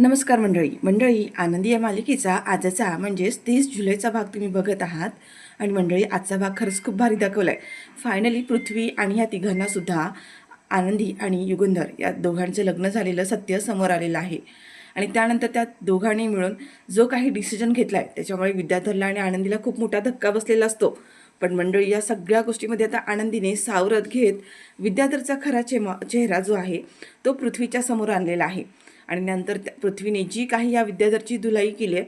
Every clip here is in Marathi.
नमस्कार मंडळी आनंदी या मालिकेचा आजचा म्हणजेच 30 जुलैचा भाग तुम्ही बघत आहात. आणि मंडळी आजचा भाग खरंच खूप भारी दाखवला आहे. फायनली पृथ्वी आणि या तिघांनासुद्धा आनंदी आणि युगंधर या दोघांचं लग्न झालेलं सत्य समोर आलेलं आहे. आणि त्यानंतर त्या दोघांनी मिळून जो काही डिसिजन घेतला आहे त्याच्यामुळे विद्याधरला आणि आनंदीला खूप मोठा धक्का बसलेला असतो. पण मंडळी या सगळ्या गोष्टीमध्ये आता आनंदीने सावरत घेत विद्याधरचा खरा चेहरा जो आहे तो पृथ्वीच्या समोर आणलेला आहे. आणि नंतर पृथ्वीने जी काही या विद्याधरची धुलाई केली आहे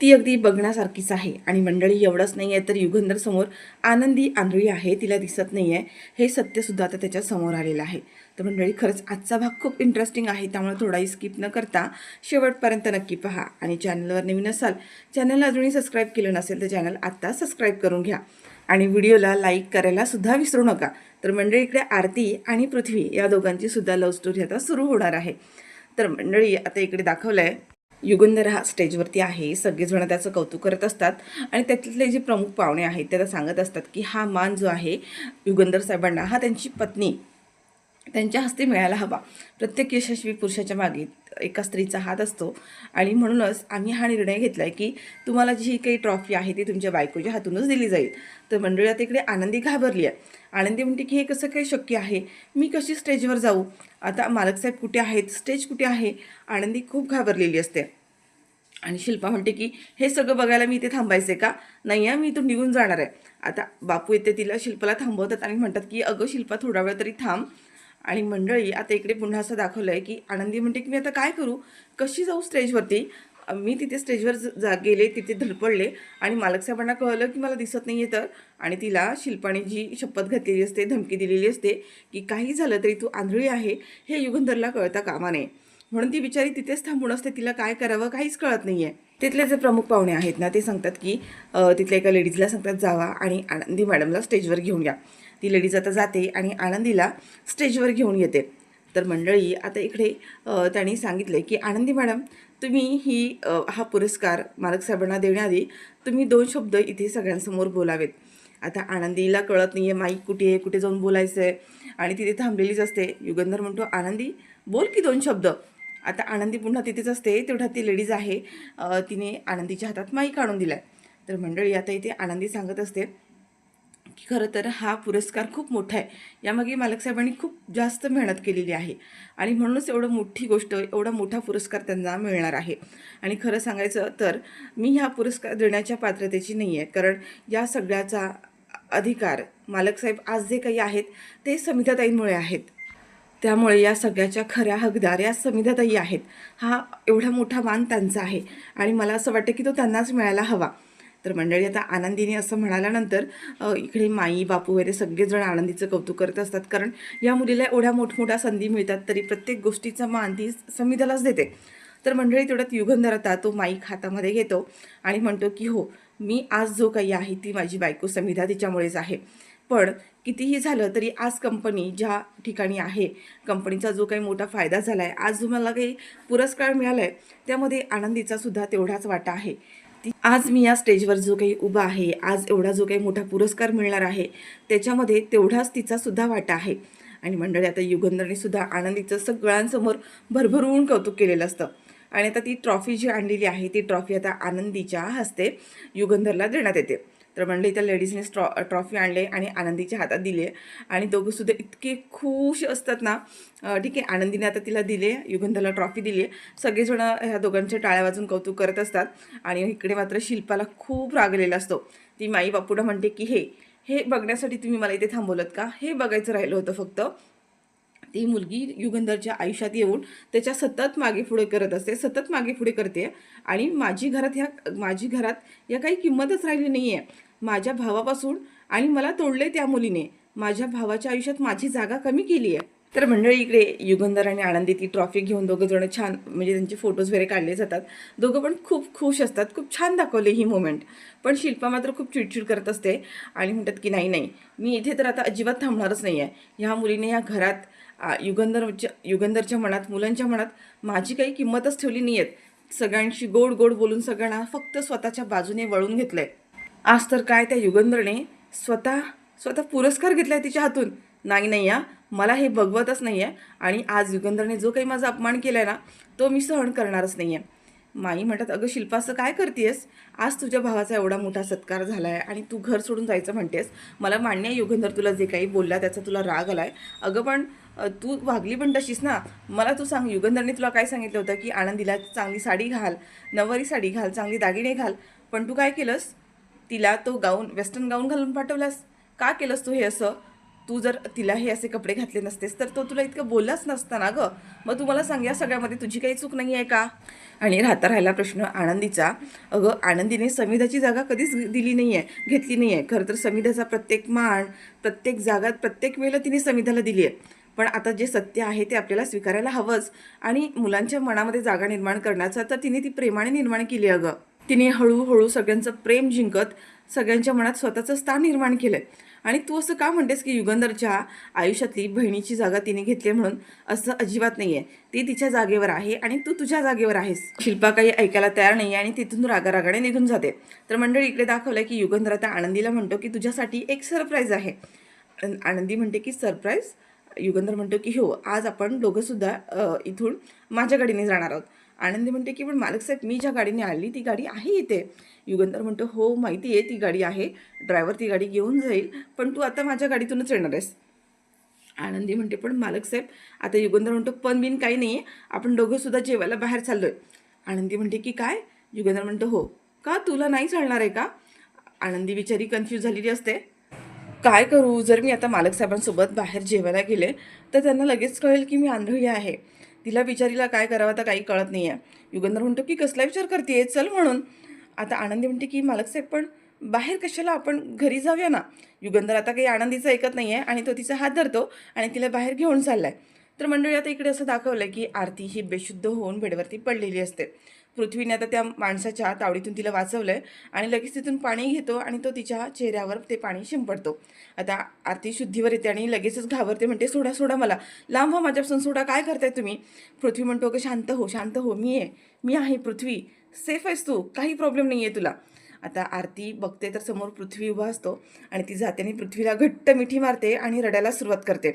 ती अगदी बघण्यासारखीच आहे. आणि मंडळी एवढंच नाही आहे तर युगंधर समोर आनंदी आंधळी आहे, तिला दिसत नाही आहे, हे सत्यसुद्धा आता त्याच्या समोर आलेलं आहे. तर मंडळी खरंच आजचा भाग खूप इंटरेस्टिंग आहे, त्यामुळे थोडाही स्किप न करता शेवटपर्यंत नक्की पहा. आणि चॅनलवर नवीन असाल, चॅनलला अजूनही सबस्क्राईब केलं नसेल तर चॅनल आत्ता सबस्क्राईब करून घ्या आणि व्हिडिओला लाईक करायला सुद्धा विसरू नका. तर मंडळी इकडे आरती आणि पृथ्वी या दोघांची सुद्धा लव्ह स्टोरी आता सुरू होणार आहे. तर मंडळी आता इकडे दाखवलं आहे युगंधर हा स्टेजवरती आहे, सगळेजण त्याचं कौतुक करत असतात. आणि त्यातले जे प्रमुख पाहुणे आहेत ते सांगत असतात की हा मान जो आहे युगंधर साहेबांना हा त्यांची पत्नी त्यांच्या हस्ते मिळायला हवा. प्रत्येक यशस्वी पुरुषाच्या मागे एका स्त्रीचा हात असतो. आणि म्हणूनच आम्ही हा निर्णय घेतला आहे की तुम्हाला जी काही ट्रॉफी आहे ती तुमच्या बायकोच्या हातूनच दिली जाईल. तर मंडळात इकडे आनंदी घाबरली आहे. आनंदी म्हणते की हे कसं काही शक्य आहे, मी कशी स्टेजवर जाऊ, आता मालकसाहेब कुठे आहेत, स्टेज कुठे आहे. आनंदी खूप घाबरलेली असते. आणि शिल्पा म्हणते की हे सगळं बघायला मी इथे थांबायचे का, नाही मी इथून निघून जाणार आहे. आता बापू येते, तिला शिल्पाला थांबवतात आणि म्हणतात की अगं शिल्पा थोडा वेळ तरी थांब. आणि मंडळी आता इकडे पुन्हा असं दाखवलं आहे की आनंदी म्हणते की मी आता काय करू, कशी जाऊ स्टेजवरती. मी तिथे स्टेजवर गेले, तिथे धडपडले आणि मालकसाहेबांना कळलं की मला दिसत नाही आहे. तर आणि तिला शिल्पाने जी शपथ घातलेली असते, धमकी दिलेली असते की काही झालं तरी तू आंधळी आहे हे युगंधरला कळता कामा नये, म्हणून ती बिचारी तिथेच थांबून असते. तिला काय करावं काहीच कळत नाही आहे. तिथले जे प्रमुख पाहुणे आहेत ना ते सांगतात की तिथल्या एका लेडीजला सांगतात जावा आणि आनंदी मॅडमला स्टेजवर घेऊन या. ती लेडीज आता जाते आणि आनंदीला स्टेजवर घेऊन येते. तर मंडळी आता इकडे त्यांनी सांगितले की आनंदी मॅडम तुम्ही हा पुरस्कार मालकसाहेबांना देण्याआधी तुम्ही 2 शब्द इथे सगळ्यांसमोर बोलावेत. आता आनंदीला कळत नाही आहे माईक कुठे आहे, कुठे जाऊन बोलायचं आहे आणि तिथे थांबलेलीच असते. युगंधर म्हणतो आनंदी बोल की 2 शब्द. आता आनंदी पुन्हा तिथेच असते. तेवढ्यात ती लेडीज आहे, तिने आनंदीच्या हातात माईक आणून दिला आहे. तर मंडळी आता इथे आनंदी सांगत असते की खरं तर हा पुरस्कार खूप मोठा आहे, यामागे मालकसाहेबांनी खूप जास्त मेहनत केलेली आहे आणि म्हणूनच एवढं मोठी गोष्ट, एवढा मोठा पुरस्कार त्यांना मिळणार आहे. आणि खरं सांगायचं तर मी ह्या पुरस्कार देण्याच्या पात्रतेची नाही आहे, कारण या सगळ्याचा अधिकार मालकसाहेब आज जे काही आहेत ते समिधाताईंमुळे आहेत. त्यामुळे या सगळ्याच्या खऱ्या हकदार या समिधाताई आहेत. हा एवढा मोठा मान त्यांचा आहे आणि मला असं वाटतं की तो त्यांनाच मिळायला हवा. तर मंडळी आता आनंदीने असं म्हणाल्यानंतर इकडे माई बापू वगैरे सगळेजण आनंदीचं कौतुक करत असतात, कारण या मुलीला एवढ्या मोठमोठ्या संधी मिळतात तरी प्रत्येक गोष्टीचा मान ती समिधालाच देते. तर मंडळी तेवढ्यात युगंधर आता तो माईक हातामध्ये घेतो आणि म्हणतो की हो, मी आज जो काही आहे ती माझी बायको समिधा तिच्यामुळेच आहे. पण कितीही झालं तरी आज कंपनी ज्या ठिकाणी आहे, कंपनीचा जो काही मोठा फायदा झाला आहे, आज जो मला काही पुरस्कार मिळाला आहे त्यामध्ये आनंदीचा सुद्धा तेवढाच वाटा आहे. आज मी या स्टेजवर जो काही उभा आहे, आज एवढा जो काही मोठा पुरस्कार मिळणार आहे त्याच्यामध्ये तेवढाच तिचा सुद्धा वाटा आहे. आणि मंडळी आता युगंधरने सुद्धा आनंदीचं सगळ्यांसमोर भरभरून कौतुक केलेलं असतं. आणि आता ती ट्रॉफी जी आणलेली आहे ती ट्रॉफी आता आनंदीच्या हस्ते युगंधरला देण्यात येते. तर मंडळी त्या लेडीजने ट्रॉफी आणले आणि आनंदीच्या हातात दिले आणि दोघंसुद्धा इतके खुश असतात ना. ठीक आहे, आनंदीने आता तिला दिले, युगंधरला ट्रॉफी दिली आहे. सगळेजण ह्या दोघांच्या टाळ्या वाजून कौतुक करत असतात. आणि इकडे मात्र शिल्पाला खूप रागलेला असतो. ती माई बापूला म्हणते की हे हे बघण्यासाठी तुम्ही मला इथे थांबवलं का, हे बघायचं राहिलं होतं फक्त. ती मुलगी युगंधरच्या आयुष्यात येऊन त्याच्या सतत मागे पुढे करत असते, सतत मागे पुढे करते. आणि माझी घरात या काही किंमतच राहिली नाही आहे. माझ्या भावापासून आणि मला तोडले त्या मुलीने, माझ्या भावाच्या आयुष्यात माझी जागा कमी केली आहे. तर मंडळी इकडे युगंधर आणि आनंदी ती ट्रॉफी घेऊन दोघं जण छान, म्हणजे त्यांचे फोटोज वगैरे काढले जातात. दोघं पण खूप खुश असतात, खूप छान दाखवले ही मोमेंट. पण शिल्पा मात्र खूप चिडचिड करत असते आणि म्हणतात की नाही नाही, मी इथे तर आता अजिबात थांबणारच नाही आहे. ह्या मुलीने ह्या घरात युगंधरच्या मनात, मुलांच्या मनात माझी काही किंमतच ठेवली नाही आहेत. सगळ्यांशी गोड गोड बोलून सगळ्यांना फक्त स्वतःच्या बाजूने वळून घेतलं आहे. आज तर काय त्या युगंधरने स्वतः पुरस्कार घेतला आहे तिच्या हातून. नाही नाही मला हे बघवतच नाही आहे आणि आज युगंधरने जो काही माझा अपमान केला आहे ना तो मी सहन करणारच नाही आहे. माई म्हणतात, अगं शिल्पा असं काय करतेस? आज तुझ्या भावाचा एवढा मोठा सत्कार झाला आहे आणि तू घर सोडून जायचं म्हणतेस. मला मान्य आहे युगंधर तुला जे काही बोलला त्याचा तुला राग आला आहे. अगं पण तू वागली पण तशीच ना. मला तू सांग, युगंधरने तुला काय सांगितलं होतं की आनंदीला चांगली साडी घाल, नववारी साडी घाल, चांगली दागिने घाल, पण तू काय केलंस? तिला तो गाऊन, वेस्टर्न गाऊन घालून पाठवलास. का केलंस तू हे असं? तू जर तिला हे असे कपडे घातले नसतेस तर तो तुला इतकं बोललाच नसता ना गं. मग तू मला सांग, या सगळ्यामध्ये तुझी काही चूक नाही आहे का? आणि राहिला प्रश्न आनंदीचा. अगं आनंदीने समिधाची जागा कधीच दिली नाही आहे, घेतली नाही आहे. खरं तर समिधाचा प्रत्येक मान, प्रत्येक जागा, प्रत्येक वेळेला तिने समिधाला दिली आहे. पण आता जे सत्य आहे ते आपल्याला स्वीकारायला हवंच. आणि मुलांच्या मनामध्ये जागा निर्माण करण्याचा तर तिने ती प्रेमाने निर्माण केली. अगं तिने हळूहळू सगळ्यांचं प्रेम जिंकत सगळ्यांच्या मनात स्वतःचं स्थान निर्माण केलं आहे. आणि तू असं का म्हणतेस की युगंधरच्या आयुष्यातली बहिणीची जागा तिने घेतली म्हणून? असं अजिबात नाही आहे. ती तिच्या जागेवर आहे आणि तू तुझ्या जागेवर आहेस. शिल्पा काही ऐकायला तयार नाही आणि तिथून रागारागाने निघून जाते. तर मंडळी इकडे दाखवलं की युगंधर आता आनंदीला म्हणतो की तुझ्यासाठी एक सरप्राईज आहे. आनंदी म्हणते की सरप्राईज? युगंधर म्हणतो की हो, आज आपण दोघंसुद्धा इथून माझ्या गाडीने जाणार आहोत. आनंदी म्हणते की पण मालक साहेब, मी ज्या गाडीने आली ती गाडी आहे इथे. युगंधर म्हणतो हो माहिती आहे ती गाडी आहे, ड्रायव्हर ती गाडी घेऊन जाईल, पण तू आता माझ्या गाडीतूनच येणार आहेस. आनंदी म्हणते पण मालक साहेब. आता युगंधर म्हणतो पण बिन काही नाही आहे, आपण दोघंसुद्धा जेवायला बाहेर चाललो आहे. आनंदी म्हणते की काय? युगंधर म्हणतो हो. का तुला नाही चालणार आहे का? आनंदी बिचारी कन्फ्यूज झालेली असते. काय करू? जर मी आता मालक साहेबांसोबत बाहेर जेवायला गेले तर त्यांना लगेच कळेल की मी आंधळी आहे. तिला बिचारीला काय करावं आता काही कळत नाही आहे. युगंधर म्हणतो की कसला विचार करते, चल म्हणून. आता आनंदी म्हणते की मालक साहेब पण बाहेर कशाला, आपण घरी जाऊया ना. युगंधर आता काही आनंदीचं ऐकत नाही आहे आणि तो तिचा हात धरतो आणि तिला बाहेर घेऊन चाललाय. तर मंडळी आता इकडे असं दाखवलं की आरती ही बेशुद्ध होऊन बेडवरती पडलेली असते. पृथ्वीने आता त्या माणसाच्या तावडीतून तिला वाचवलंय आणि लगेच तिथून पाणी घेतो आणि तो तिच्या चेहऱ्यावर ते पाणी शिंपडतो. आता आरती शुद्धीवर येते आणि लगेचच घाबरते, म्हणते सोडा सोडा मला, लांब व्हा माझ्यापासून, सोडा, काय करताय तुम्ही? पृथ्वी म्हणतो की शांत हो शांत हो, मी आहे पृथ्वी, सेफ आहेस तू, काही प्रॉब्लेम नाही आहे तुला. आता आरती बघते तर समोर पृथ्वी उभा असतो आणि ती जाते आणि पृथ्वीला घट्ट मिठी मारते आणि रडायला सुरुवात करते.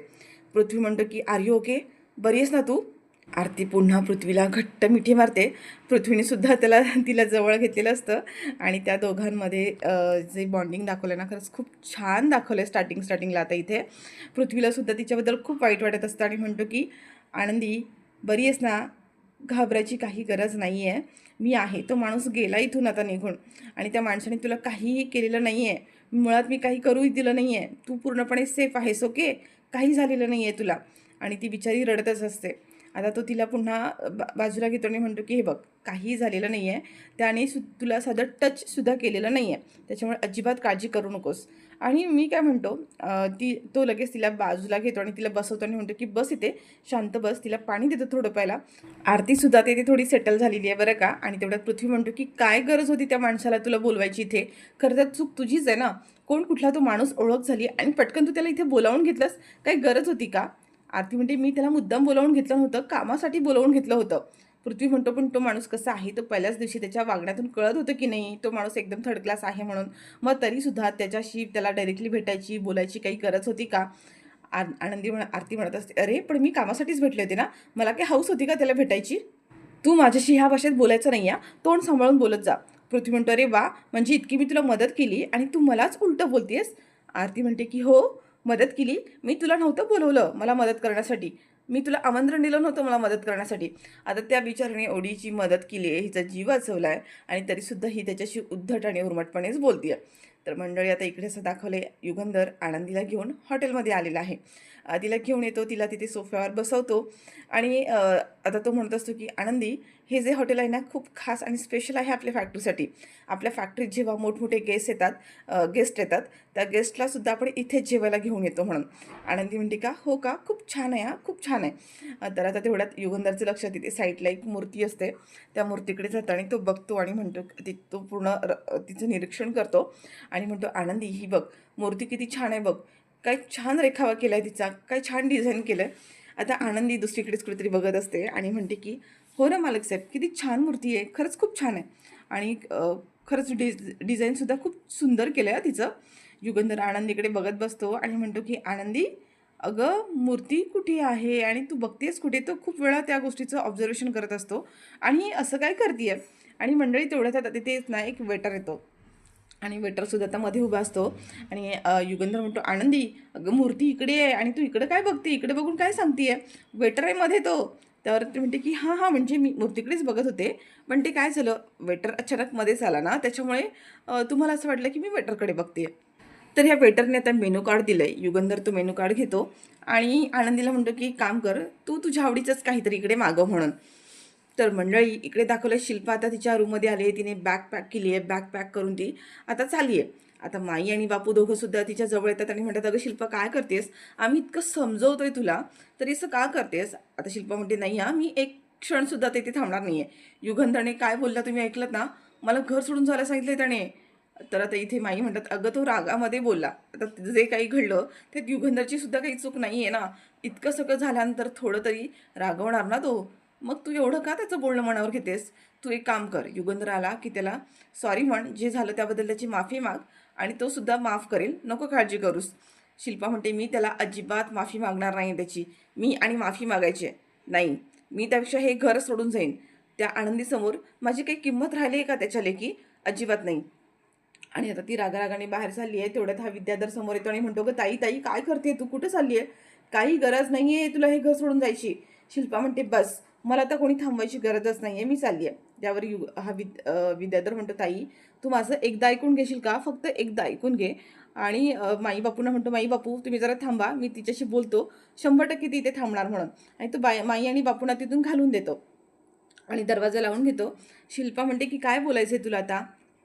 पृथ्वी म्हणतो की आर यू ओके, बरी आहेस ना तू? आरती पुन्हा पृथ्वीला घट्ट मिठी मारते. पृथ्वीने सुद्धा तिला जवळ घेतलेलं असतं आणि त्या दोघांमध्ये जे बॉन्डिंग दाखवलं ना, खरंच खूप छान दाखवलं आहे स्टार्टिंगला. आता इथे पृथ्वीला सुद्धा तिच्याबद्दल खूप वाईट वाटत असतं आणि म्हणतो की आनंदी बरी आहेस ना, घाबरायची काही गरज नाही आहे, मी आहे. तो माणूस गेला इथून आता निघून आणि त्या माणसाने तुला काहीही केलेलं नाही आहे, मुळात मी काही करूही दिलं नाही आहे, तू पूर्णपणे सेफ आहेस, ओके, काही झालेलं नाही आहे तुला. आणि ती बिचारी रडतच असते. आता तो तिला पुन्हा बाजूला घेतो आणि म्हणतो की हे बघ, काहीही झालेलं नाही आहे, त्याने तुला साधं टचसुद्धा केलेलं नाही आहे, त्याच्यामुळे अजिबात काळजी करू नकोस. आणि मी काय म्हणतो, तो लगेच तिला बाजूला घेतो आणि तिला बसवतो आणि म्हणतो की बस इथे, शांत बस, तिला पाणी देतो थोडं प्यायला. आरतीसुद्धा तिथे थोडी सेटल झालेली आहे बरं का. आणि तेवढ्यात पृथ्वी म्हणतो की काय गरज होती त्या माणसाला तुला बोलवायची इथे, खरं तर चूक तुझीच आहे ना. कोण कुठला तो माणूस ओळख झाली आणि पटकन तू त्याला इथे बोलावून घेतलंस, काही गरज होती का? आरती म्हणते मी त्याला मुद्दाम बोलावून घेतलं नव्हतं, कामासाठी बोलावून घेतलं होतं. पृथ्वी म्हणतो पण तो माणूस कसा आहे, तो पहिल्याच दिवशी त्याच्या वागण्यातून कळत होतं की नाही तो माणूस एकदम थर्ड क्लास आहे म्हणून. मग तरीसुद्धा त्याच्याशी त्याला डायरेक्टली भेटायची, बोलायची काही गरज होती का? आरती म्हणत असते, अरे पण मी कामासाठीच भेटले होते ना, मला काही हाऊस होती का त्याला भेटायची? तू माझ्याशी ह्या भाषेत बोलायचं नाही आहे, तोंड सांभाळून बोलत जा. पृथ्वी म्हणतो अरे वा, म्हणजे इतकी मी तुला मदत केली आणि तू मलाच उलटं बोलतेस? आरती म्हणते की हो, मदत केली, मी तुला नव्हतं बोलवलं मला मदत करण्यासाठी, मी तुला आमंत्रण दिलं नव्हतं मला मदत करण्यासाठी. आता त्या बिचाराने ओडीची मदत केली आहे, हिचा जीव वाचवला आहे आणि तरीसुद्धा ही त्याच्याशी उद्धट आणि उर्मटपणेच बोलते आहे. तर मंडळी आता इकडे असं दाखवले, युगंधर आनंदीला घेऊन हॉटेलमध्ये आलेला आहे. तिला घेऊन येतो, तिला तिथे सोफ्यावर बसवतो आणि आता तो म्हणत असतो की आनंदी, हे जे हॉटेल आहे ना खूप खास आणि स्पेशल आहे आपल्या फॅक्टरीसाठी. आपल्या फॅक्टरीत जेव्हा मोठमोठे गेस्ट येतात त्या गेस्टलासुद्धा आपण इथेच जेवायला घेऊन येतो म्हणून. आनंदी म्हणते का हो का, खूप छान आहे, खूप छान आहे. तर आता तेवढ्यात युगंधरचं लक्ष तिथे साईडला एक मूर्ती असते, त्या मूर्तीकडे जातो आणि तो बघतो आणि म्हणतो तो पूर्ण तिचं निरीक्षण करतो आणि म्हणतो आनंदी ही बघ, मूर्ती किती छान आहे बघ, काय छान रेखावा केला आहे तिचा, काय छान डिझाईन केलं आहे. आता आनंदी दुसरीकडेच कुठेतरी बघत असते आणि म्हणते की हो ना मालक साहेब, किती छान मूर्ती आहे, खरंच खूप छान आहे आणि खरंच डिझाईनसुद्धा खूप सुंदर केलं आहे तिचं. युगंधर आनंदीकडे बघत बसतो आणि म्हणतो की आनंदी अगं मूर्ती कुठे आहे आणि तू बघतेस कुठे. तो खूप वेळा त्या गोष्टीचं ऑब्झर्वेशन करत असतो आणि ही असं काय करते. आणि मंडळी तेवढ्यात आता तिथेच ना एक वेटर येतो आणि वेटरसुद्धा आता मध्ये उभा असतो आणि युगंधर म्हणतो, आनंदी अगं मूर्ती इकडे आहे आणि तू इकडे काय बघते, इकडे बघून काय सांगते. वेटर आहे मध्ये तो. त्यावर ती म्हणते की हां हां, म्हणजे मी मूर्तीकडेच बघत होते, पण ते काय झालं, वेटर अचानक मध्येच आला ना, त्याच्यामुळे तुम्हाला असं वाटलं की मी वेटरकडे बघते. तर ह्या वेटरने आता मेनू कार्ड दिलं आहे. युगंधर तो मेनू कार्ड घेतो आणि आनंदीला म्हणतो की काम कर, तू तुझ्या आवडीचंच काहीतरी इकडे मागव म्हणून. तर मंडळी इकडे दाखवलं, शिल्पा आता तिच्या रूममध्ये आली आहे. तिने बॅग पॅक केली आहे. बॅग पॅक करून ती आता चालली आहे. आता माई आणि बापू दोघंसुद्धा तिच्या जवळ येतात आणि म्हणतात, अगं शिल्पा काय करतेस, आम्ही इतकं समजवतोय तुला तरी असं का करतेस. आता शिल्पा म्हणते, नाही हां, मी एक क्षणसुद्धा तिथे थांबणार नाही आहे. युगंधरने काय बोलला तुम्ही ऐकलं ना, मला घर सोडून जायला सांगितलं त्याने. तर आता इथे माई म्हणतात, अगं तो रागामध्ये बोलला. आता जे काही घडलं त्यात युगंधरची सुद्धा काही चूक नाही आहे ना. इतकं सगळं झाल्यानंतर थोडं तरी रागवणार ना तो. मग तू एवढं का त्याचं बोलणं मनावर घेतेस. तू एक काम कर, युगंधर आला की त्याला सॉरी म्हण, जे झालं त्याबद्दल त्याची माफी माग आणि तो सुद्धा माफ करेल, नको काळजी करूस. शिल्पा म्हणते, मी त्याला अजिबात माफी मागणार नाही त्याची. मी आणि माफी मागायची नाही. मी त्यापेक्षा हे घर सोडून जाईन. त्या आनंदीसमोर माझी काही किंमत राहिली आहे का त्याच्या लेकी, अजिबात नाही. आणि आता ती रागारागाने बाहेर चालली आहे. तेवढ्यात हा विद्याधर समोर येतो आणि म्हणतो, गं ताई ताई काय करते तू, कुठं चालली आहे, काही गरज नाही आहे तुला हे घर सोडून जायची. शिल्पा म्हणते, बस मला आता कोणी थांबवायची गरजच नाही आहे, मी चालली आहे. त्यावर हा विद्याधर म्हणतो, ताई तू माझं एकदा ऐकून घेशील का, फक्त एकदा ऐकून घे. आणि माई बापूंना म्हणतो, माई बापू तुम्ही जरा थांबा, मी तिच्याशी बोलतो, 100% ती इथे थांबणार म्हणून. आणि तो माई आणि बापूंना तिथून घालून देतो आणि दरवाजा लावून घेतो. शिल्पा म्हणते की काय बोलायचं आहे तुला आता,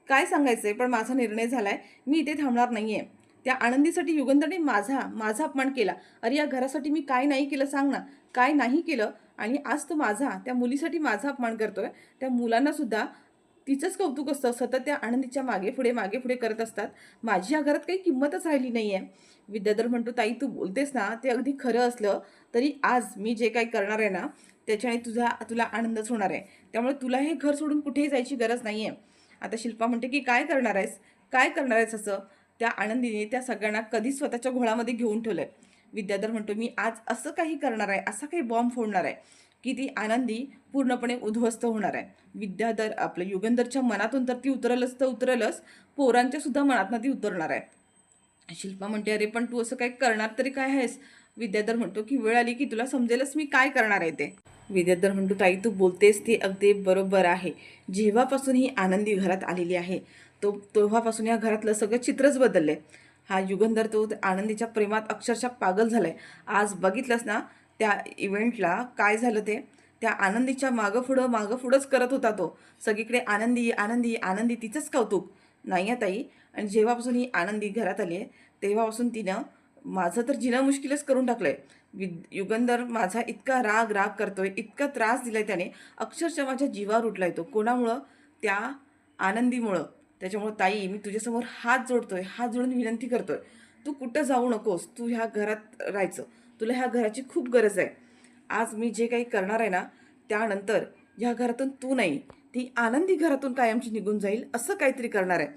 काय सांगायचं आहे, पण माझा निर्णय झाला आहे, मी इथे थांबणार नाही आहे. त्या आनंदीसाठी युगंधरने माझा माझा अपमान केला. अरे या घरासाठी मी काय नाही केलं सांग ना, काय नाही केलं. आणि आज तो माझा त्या मुलीसाठी माझा अपमान करतोय. त्या मुलांनासुद्धा तिचंच कौतुक असतं, सतत त्या आनंदीच्या मागे पुढे करत असतात. माझी या घरात काही किंमतच राहिली नाही आहे. विद्याधर म्हणतो, ताई तू बोलतेस ना ते अगदी खरं असलं तरी आज मी जे काही करणार आहे ना त्याच्याने तुला आनंदच होणार आहे. त्यामुळे तुला हे घर सोडून कुठेही जायची गरज नाही आहे. आता शिल्पा म्हणते की काय करणार आहेस, काय करणार आहेस असं. त्या आनंदीने त्या सगळ्यांना कधीच स्वतःच्या घोळामध्ये घेऊन ठेवलं आहे. विद्याधर म्हणतो, मी आज असं काही करणार आहे, असा काही बॉम्ब फोडणार आहे की ती आनंदी पूर्णपणे उद्ध्वस्त होणार आहे. विद्याधर आपलं युगंधरच्या मनातून तर ती उतरलच तर उतरलच, पोरांच्या सुद्धा मनातनं ती उतरणार आहे. शिल्पा म्हणते, अरे पण तू असं काय करणार तरी काय आहेस. विद्याधर म्हणतो की वेळ आली की तुला समजेलच मी काय करणार आहे ते. विद्याधर म्हणतो, ताई तू बोलतेस ते अगदी बरोबर आहे. जेव्हापासून ही आनंदी घरात आलेली आहे तेव्हापासून या घरातलं सगळं चित्रच बदललंय. हा युगंधर तो आनंदीच्या प्रेमात अक्षरशः पागल झालाय. आज बघितलंस ना त्या इव्हेंटला काय झालं ते. त्या आनंदीच्या मागं पुढंच करत होता तो. सगळीकडे आनंदी आनंदी आनंदी, तिचंच कौतुक. नाही आहे ताई. आणि जेव्हापासून ही आनंदी घरात आली आहे तेव्हापासून तिनं माझं तर जिणं मुश्किलच करून टाकलं आहे. युगंधर माझा इतका राग राग करतोय, इतका त्रास दिला आहे त्याने, अक्षरशः माझ्या जीवावर उठला आहे तो. कोणामुळं, त्या आनंदीमुळं. त्याच्यामुळं ताई मी तुझ्यासमोर हात जोडतोय, हात जोडून विनंती करतोय, तू कुठं जाऊ नकोस, तू ह्या घरात राहायचं, तुला ह्या घराची खूप गरज आहे. आज मी जे काही करणार आहे ना त्यानंतर ह्या घरातून तू नाही, ती आनंदी घरातून कायमची निघून जाईल, असं काहीतरी करणार आहे.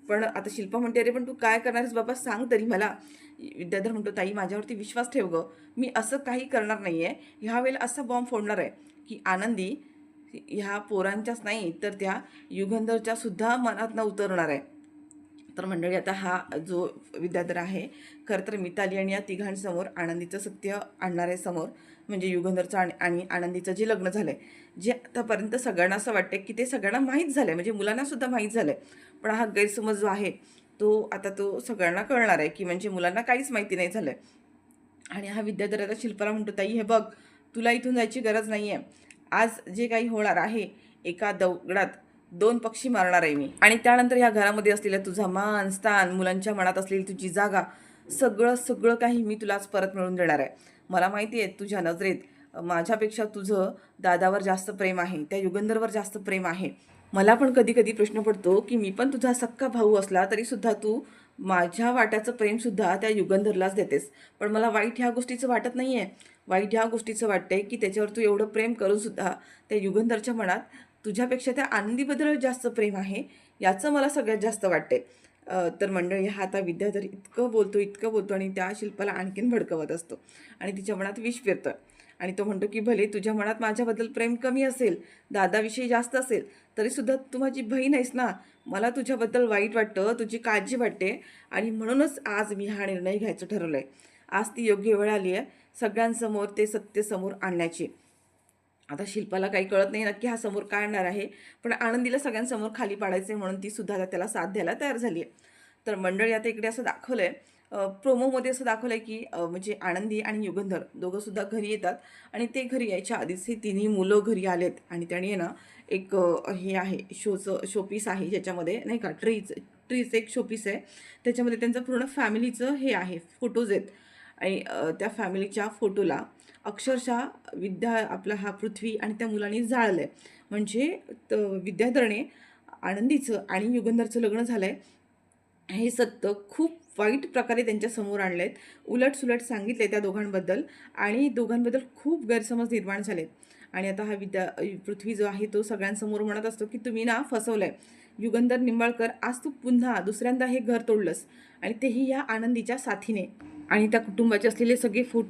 पण आता शिल्पा म्हणते, अरे पण तू काय करणार आहेस बाबा, सांग तरी मला. विद्याधर म्हणतो, ताई माझ्यावरती विश्वास ठेव गं, मी असं काही करणार नाही आहे. ह्यावेळेला असा बॉम्ब फोडणार आहे की आनंदी ह्या पोरांच्याच नाही तर त्या युगंधरच्या सुद्धा मनातनं उतरणार आहे. तर मंडळी आता हा जो विद्याधर आहे, खरं तर मिताली आणि या तिघांसमोर आनंदीचं सत्य आणणार आहे समोर. म्हणजे युगंधरचं आणि आनंदीचं जे लग्न झालं आहे, जे आतापर्यंत सगळ्यांना असं वाटतं की ते सगळ्यांना माहीत झालं आहे, म्हणजे मुलांनासुद्धा माहीत झालं आहे. पण हा गैरसमज जो आहे तो सगळ्यांना कळणार आहे की म्हणजे मुलांना काहीच माहिती नाही झालं आहे. आणि हा विद्याधर आता शिल्पाला म्हणतो, ताई हे बघ, तुला इथून जायची गरज नाही आहे. आज जे काही होणार आहे, एका दगडात 2 पक्षी मारणार आहे मी. आणि त्यानंतर ह्या घरामध्ये असलेलं तुझा मान, स्थान, मुलांच्या मनात असलेली तुझी जागा, सगळं सगळं काही मी तुलाच परत मिळवून देणार आहे. मला माहिती आहे तुझ्या नजरेत माझ्यापेक्षा तुझं दादावर जास्त प्रेम आहे, त्या युगंधरवर जास्त प्रेम आहे. मला पण कधी कधी प्रश्न पडतो की मी पण तुझा सक्का भाऊ असला तरीसुद्धा तू माझ्या वाट्याचं प्रेमसुद्धा त्या युगंधरलाच देतेस. पण मला वाईट ह्या गोष्टीचं वाटत नाही आहे. वाईट ह्या गोष्टीचं वाटतंय की त्याच्यावर तू एवढं प्रेम करूनसुद्धा त्या युगंधरच्या मनात तुझ्यापेक्षा त्या आनंदीबद्दल जास्त प्रेम आहे, याचं मला सगळ्यात जास्त वाटते. तर मंडळी हा आता विद्याधर इतकं बोलतो आणि त्या शिल्पाला आणखीन भडकवत असतो आणि तिच्या मनात विष फिरतं आणि तो म्हणतो की भले तुझ्या मनात माझ्याबद्दल प्रेम कमी असेल, दादाविषयी जास्त असेल, तरीसुद्धा तू माझी बहीण आहेस ना. मला तुझ्याबद्दल वाईट वाटतं, तुझी काळजी वाटते आणि म्हणूनच आज मी हा निर्णय घ्यायचं ठरवलं आहे. आज ती योग्य वेळ आली आहे सगळ्यांसमोर ते सत्य समोर आणण्याची. आता शिल्पाला काही कळत नाही नक्की हा समोर काय आणणार आहे, पण आनंदीला सगळ्यांसमोर खाली पाडायचे म्हणून ती सुद्धा आता त्याला साथ द्यायला तयार झाली आहे. तर मंडळी आता इकडे असं दाखवलं आहे, प्रोमोमध्ये असं दाखवलं आहे की म्हणजे आनंदी आणि युगंधर दोघंसुद्धा घरी येतात आणि ते घरी यायच्या आधीच हे तिन्ही मुलं घरी आलेत आणि त्याने ना एक हे आहे शोपीस आहे ज्याच्यामध्ये नाही का ट्रीचं एक शोपीस आहे. त्याच्यामध्ये त्यांचं पूर्ण फॅमिलीचं हे आहे, फोटोज आहेत आणि त्या फॅमिलीच्या फोटोला अक्षरशः आपला हा पृथ्वी आणि त्या मुलांनी जाळलं आहे. म्हणजे विद्याधरने आनंदीचं आणि युगंधरचं लग्न झालं आहे हे सत्य खूप वाईट प्रकारे त्यांच्यासमोर आणलं आहेत. उलटसुलट सांगितले त्या दोघांबद्दल आणि दोघांबद्दल खूप गैरसमज निर्माण झालेत. आणि आता हा पृथ्वी जो आहे तो सगळ्यांसमोर म्हणत असतो की तुम्ही ना फसवलं आहे. युगंधर निंबाळकर, आज तू पुन्हा दुसऱ्यांदा हे घर तोडलंस आणि तेही या आनंदीच्या साथीने. आणि त्या कुटुंबाचे असलेले सगळे फोटो